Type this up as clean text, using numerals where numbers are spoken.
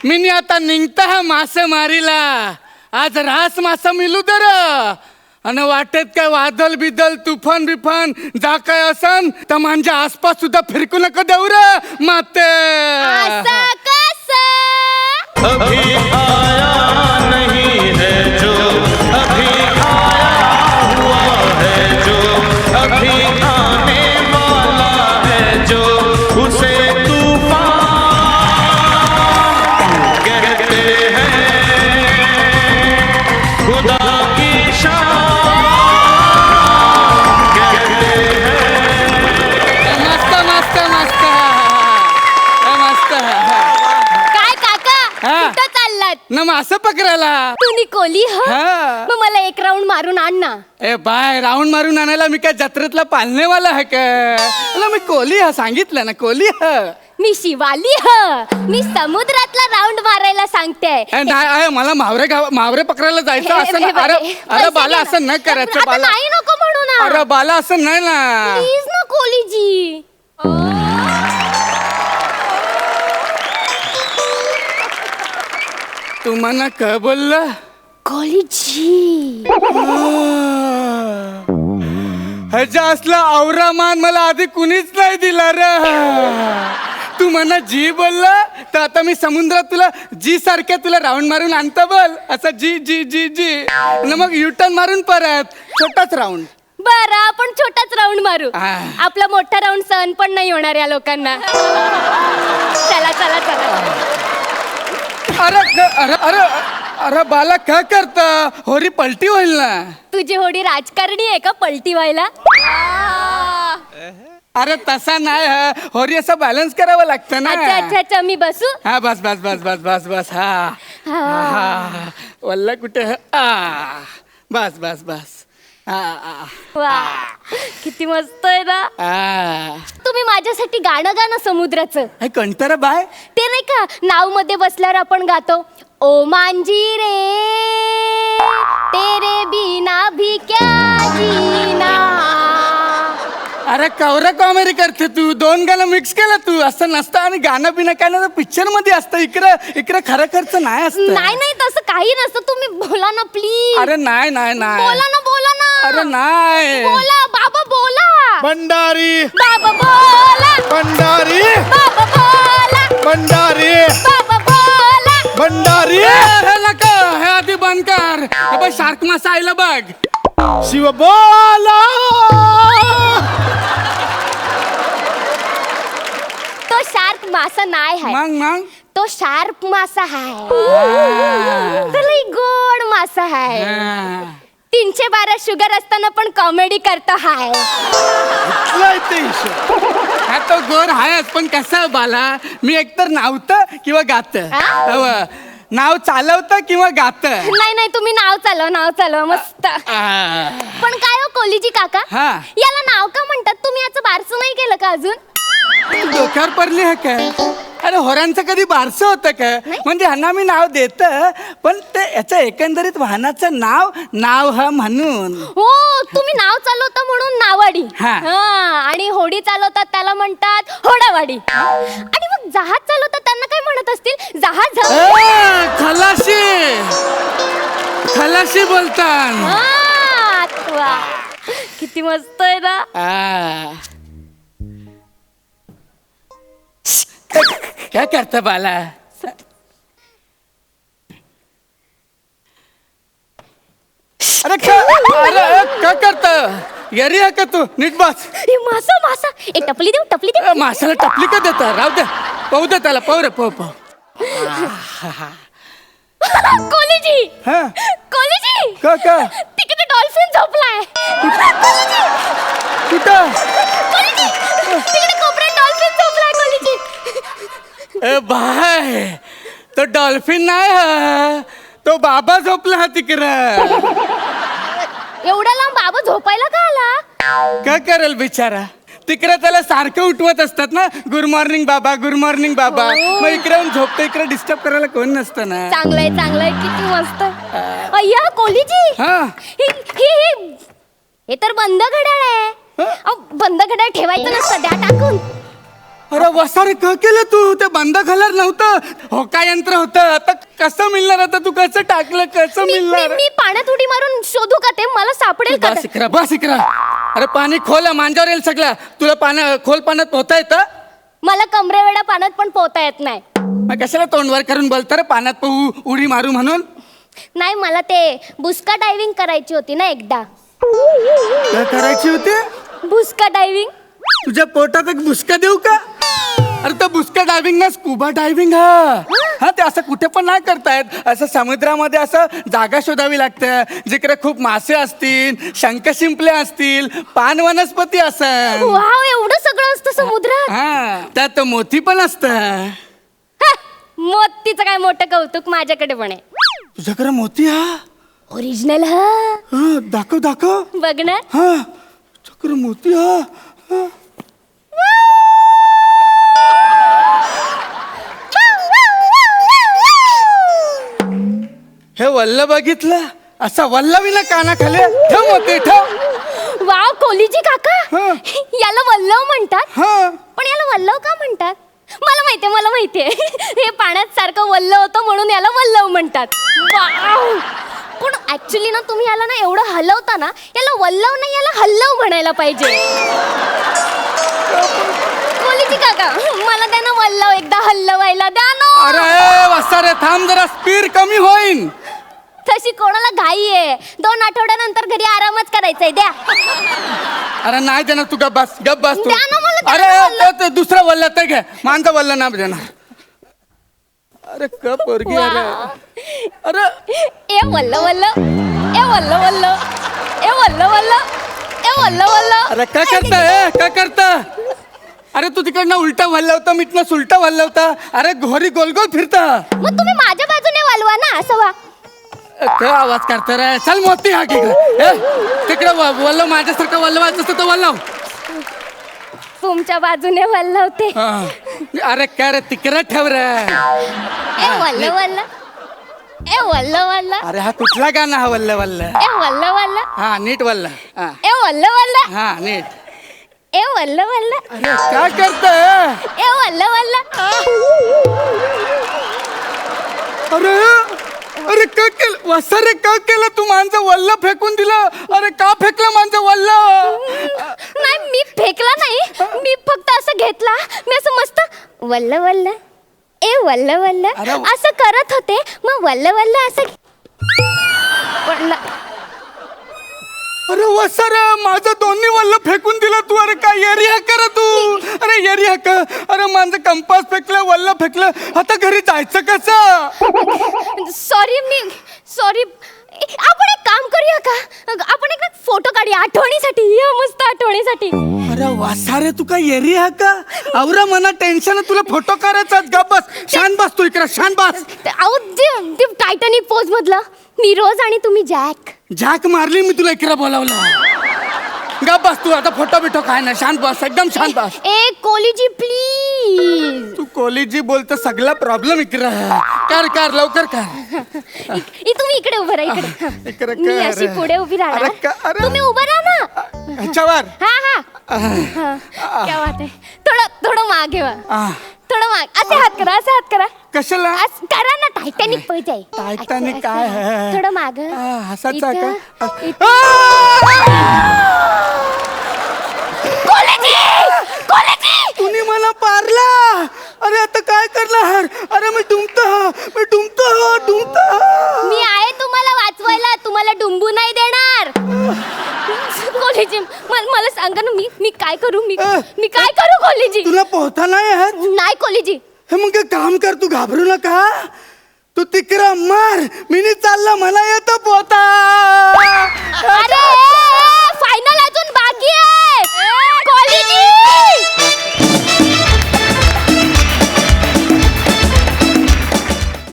मी आता निघता हा मासे मारीला. आज रास मासा मिलू दर आणि वाटेत काय वादल बिदल तुफान बिफान जा काय असन तर माझ्या आसपास सुद्धा फिरकू नको देऊ र माते. अभी आया नहीं है जो अभी आया हुआ है जो अभी आने वाला है जो उसे तूफान कहते हैं. खुदा की शान कहते हैं. मस्त मस्त मस्त मस्त. काय काका हा. कुठं चाललात? न मासे पकडायला. तुम्ही कोली हा. मग मला एक राऊंड मारून आण ना. ए बाय राऊंड मारून आणायला मी काय जत्रेतला पालनेवाला आहे का? मी कोली हा सांगितलं ना कोली हा. मी शिवाली मी समुद्रातला राऊंड मारायला सांगते. नाही मला मावरे पकडायला जायचं असं ना. अरे बाला असं नाही करायचं बाला. नाही नको म्हणू ना. अरे बाला असं नाही ना. प्लीज ना कोलीजी. तू मना काय बोलला? कोलीजी ह्याच्या असला औरामान मला आधी कुणीच नाही दिला रे. तू म्हणा जी बोलला तर आता मी समुद्रात तुला जी सारख्या तुला राऊंड मारून आणता बोल असं जी जी जी जी न मग युटर्न मारून परत छोटाच राऊंड. बरं आपण छोटाच राऊंड मारू. हा. आपला मोठा राऊंड सहन पण नाही होणार या लोकांना. चला चला चला. अरे अरे अरे अरे बाला काय करता? होरी पलटी होईल ना. तुझी होडी राजकारणी आहे का पलटी व्हायला? अरे तसा नाही होरी असं बॅलन्स करावं लागतं ना. अच्छा अच्छा अच्छा मी बसू. हा बस बस बस बस बस बस हा हा वल्ला कुठे बस बस बस वा किती मस्त आहे ना. तुम्ही माझ्यासाठी गाणं गा ना समुद्राचं. कंटारा बाय. ते नाही का नाव मध्ये बसल्यावर आपण गातो ओ मांजी रे तेरे बिना भी क्या जीना. अरे कवरा कॉमेडी करते तू. दोन गाणं मिक्स केलं तू. असं नसतं आणि गाणं बिणं काय ना पिक्चर मध्ये असतं. इकडे खरं खर्च नाही असतं. नाही नाही तसं काही नसतं. तुम्ही बोला ना प्लीज. अरे नाही नाही नाही बोला ना बोला ना. अरे नाही बोला बाबा बोला. भंडारी बाबा बोला. भंडारी बाबा बोला. भंडारी बाबा बोला. भंडारी. हे नका हे आधी बंद कर. हे बघ शार्क मासा आयला बघ. शिव बोला. तो शार्क मासा नाही आहे. मग मग तो शार्प मासा आहे. तो लई गोड मासा आहे. 312 शुगर असताना पण कॉमेडी करतो हाय. हा तो गोर आहेच पण कसं बाला मी एकतर नावतं किंवा गात. नाव चालवतं किंवा गात. नाही नाही तुम्ही नाव चालवा मस्त. पण काय हो कोलीजी काका हा. याला नाव का म्हणतात? तुम्ही याचं बारसं नाही केलं का अजून? डोक्यावर पडली आहे काय? अरे होरांचं कधी बारसं होतं का? म्हणजे ह्यांना मी नाव देत पण ते याचं एकंदरीत वाहनाचं नाव हा म्हणून. हो तुम्ही नाव चालवता म्हणून नावाडी. हा. आणि होडी चालवतात त्याला म्हणतात होडावाडी. आणि मग जहाज चालवतात त्यांना काय म्हणत असतील? जहाज. खलाशी बोलतात. वा किती मस्त आहे ना. काय करता बाला? अरे काय करता? येरी आहे का तू? नीट बस. मासा मासा एक टपली देऊ. माशाला टपली का देता? राहू दे पाहू दे त्याला. पाहू रे पाहू. कोलीजी हा कोलीजी का तिकडे डॉल्फिन झोपलाय. कुठं? कोलीजी तिकडे कोपऱ्यात डॉल्फिन झोपलाय कोलीजी. ए बाय तो डॉल्फिन नाही हा. तो बाबा झोपला हा तिकडं. एवढा लांब बाबा झोपायला का आला? काय करेल बिचारा? तिकडे त्याला सारखं उठवत असतात ना. गुड मॉर्निंग बाबा गुड मॉर्निंग बाबा. मग इकडे झोपतो. इकडे डिस्टर्ब करायला कोण नसतं ना. चांगलंय किती मस्त. अय्या कोलीजी हे तर बंद घड्याळ आहे. बंद घड्याळ ठेवायचं नसतं. द्या टाकून. अरे वसारे का केलं तू? ते बंद खाल्यावर नव्हतं, होका यंत्र होतं. आता कसं मिळणार? आता तू कसं टाकलं, कसं मी मिळणार? मी पाण्यात उडी मारून शोधू का ते? मला सापडेल का बस ते? इकरा, बस इकरा. अरे पाणी खोल आहे, मांजावर येईल सगळं. तुला खोल पाण्यात पोहता येतं? मला कमरेवेडा पाण्यात पण पोहता येत नाही. मग कशाला तोंडवर करून बोलतं रे, पाण्यात पोहू उडी मारू म्हणून? नाही, मला ते बुसका डायव्हिंग करायची होती ना एकदा. काय करायची होती? बुसका डायव्हिंग. तुझ्या पोटात एक बुसका देऊ का? अरे तर बुसका डायव्हिंग ना स्कुबा डायव्हिंग. हा ते असं कुठे पण नाही करतायत. असं समुद्रामध्ये असं जागा शोधावी लागते जिकडे खूप मासे असतील, शंख शिंपले असतील, पान वनस्पती असेल. वाव, एवढं सगळं असतं समुद्रात. हा त्यात मोती पण असत. मोतीचं काय मोठं कौतुक, माझ्याकडे पण आहे. तुझ्याकडे मोती? हा ओरिजिनल. हा, दाखव दाखव. बघणार. हा तुझ्याकडे मोती? हा हे वल्ल बघितलं? असा वल्लवीला कानाखाली ठेव मोती, ठेव. वाव, कोलीजी काका, हा. याला वल्लव म्हणतात. हा पण याला वल्लव का म्हणतात? मला माहितीये हे पाण्यात सारखं वल्ल होतं म्हणून याला वल्लव म्हणतात. वाव. पण ऍक्च्युली ना, तुम्ही याला ना एवढं हलवता ना, याला वल्लव नाही, याला हल्लव म्हणायला पाहिजे. कोलीजी काका, मला द्या ना वल्लव, एकदा हल्लवायला द्या ना. अरे वसारे थांब जरा, स्पीड कमी होईन. तशी कोणाला घाई आहे? 2 आठवड्यानंतर घरी आरामच करायचंय, द्या. अरे नाही देणार तू, गप बस गप बस तू. द्या ना मला, द्या ना अरे वल्ल. ते दुसरं वल्ल ते घे, माझं वल्ल नाही देणार. अरे कप पोरगी. अरे अरे ए वल्ल वल्ल, ए वल्ल वल्ल, ए वल्ल वल्ल, ए वल्ल वल्ल. अरे काय करता, काय करता? अरे तू तिकडनं उलटा वल्लवता, मिटनं सुलटा वल्लवता. अरे घोरी गोल गोल फिरता. मग तुम्ही माझ्या बाजूने वळवा ना, असं वा. काय आवाज करता रे? चल मोती हा तिकडे. तिकडे वल्लव, माझ्यासारखं वल्लवायचं असतं तर वल्लव. तुमच्या बाजूने वल्लवते. हा. अरे काय रे, तिकडे ठेव रे. ए वल्ल वल्ल, ए वल्ल वल्ल, अरे हा कुठला गाणं हा वल्ल वल्ल? ए वल्ल वल्ल, हा नीट वल्ल. हा ए वल्ल वल्ल, हा नीट. ए वल्ल वल्ल, अरे काय करताय? ए वल्ल वल्ल. अरे अरे का केलं वसारे, का केलं तू? माझं वल्ल फेकून दिलं. अरे का फेकलं माझं वल्ल? नाही, मी फेकला नाही, मी फक्त असं घेतला. मी असं मस्त वल्ल वल्ल, ए वल्ल वल्ल अरे. असं करत होते. मग वल्ल वल्ल असं वल्ल. अरे वसारे, माझं दोन्ही वल्ल फेकून दिलं तू. अरे काय येरी हाक रे तू? अरे येरी हाक. अरे माझं कंपास फेकलं, वल्ल फेकलं. आता घरी जायचं कसं? सॉरी. आपण एक काम करूया का? आपण एक फोटो काढूया आठवणीसाठी, या मस्त आठवणीसाठी. अरे वासारे, तू काय येरी हा का? आवरा मना टेन्शन, तुला फोटो काढायचा. गप बस, शान बस तू इकडे, शान बस. अहो, ते टायटॅनिक पोज मधलं मी रोज आणि तुम्ही जॅक. झॅक मारली मी तुला इकडे बोलावलं. गप बस तू, आता फोटो बिटो काय ना, शांत बस, एकदम शांत बस. ए कोलीजी प्लीज. तू कॉलेजी बोलत सगळा प्रॉब्लेम इकडे. कर लवकर कर. तुम्ही इकडे उभं राहा, इकडे इकडे. कर. मी अशी पुढे उभी राहणार. अरे. तुम्ही उभं राहा ना. ह्याच्यावर. हा. क्या बात आहे. थोडं मागे वा. आ, थोडं माग. असे हात करा, असे हात करा. कशाला? असं करा ना, टायटॅनिक पोज आहे. टायटॅनिक असं, काय असं. आहे? थोडं माग. हसायचा का? तुम्ही मला पारला. अरे आता काय करणार? अरे मी डुमतो. मी आहे तुम्हाला वाचवायला, तुम्हाला डुंबू नाही देणार. कॉलेजी, मला सांगा ना, मी काय करू? मी काय करू कॉलेजी? तुला पोहता नाही येत? नाही कॉलेजी. हे मग एक काम कर, तू घाबरू नका. तू तिकडं मार, मी चालला, मला येतं पोहता.